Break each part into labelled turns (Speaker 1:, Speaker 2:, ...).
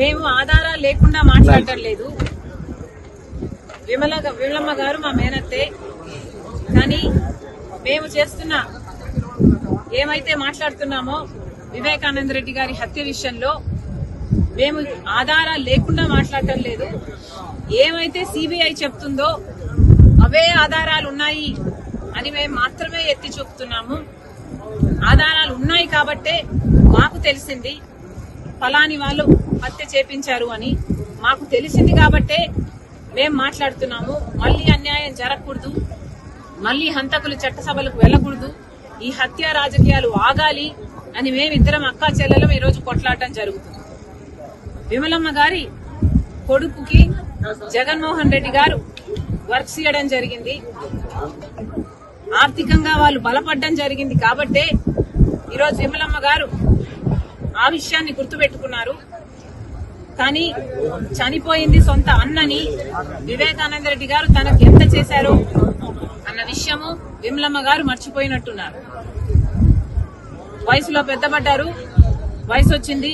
Speaker 1: మేము ఆధారాలు లేకుండా మాట్లాడటం లేదు. విమలమ్మ గారు మా మేనత్తే. కానీ మేము చేస్తున్న ఏమైతే మాట్లాడుతున్నామో వివేకానంద రెడ్డి గారి హత్య విషయంలో మేము ఆధారాలు లేకుండా మాట్లాడటం లేదు. ఏమైతే సిబిఐ చెప్తుందో అవే ఆధారాలు ఉన్నాయి అని మేము మాత్రమే ఎత్తి చూపుతున్నాము. ఆధారాలు ఉన్నాయి కాబట్టే మాకు తెలిసింది ఫలాని వాళ్ళు హత్య చేపించారు అని మాకు తెలిసింది కాబట్టే మేము మాట్లాడుతున్నాము. మళ్లీ అన్యాయం జరగకూడదు, మళ్లీ హంతకులు చట్టసభలకు వెళ్లకూడదు, ఈ హత్య రాజకీయాలు ఆగాలి అని మేమిద్దరం అక్కా చెల్లెలం ఈరోజు కొట్లాడటం జరుగుతుంది. విమలమ్మ గారి కొడుకుకి జగన్మోహన్ రెడ్డి గారు వర్క్స్ ఇవ్వడం జరిగింది, ఆర్థికంగా వాళ్ళు బలపడడం జరిగింది కాబట్టే ఈరోజు విమలమ్మ గారు ఆ విషయాన్ని గుర్తుపెట్టుకున్నారు. కానీ చనిపోయింది సొంత అన్నని వివేకానంద రెడ్డి గారు తనకు ఎంత చేశారో అన్న విషయము విమలమ్మ గారు మర్చిపోయినట్టున్నారు. వయసులో పెద్దపడ్డారు, వయసు వచ్చింది,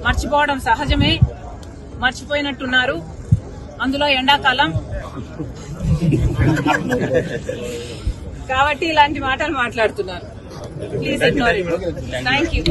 Speaker 1: మర్చిపోవడం సహజమే, మర్చిపోయినట్టున్నారు. అందులో ఎండాకాలం కాబట్టి ఇలాంటి మాటలు మాట్లాడుతున్నారు. Please ignore it. Thank you.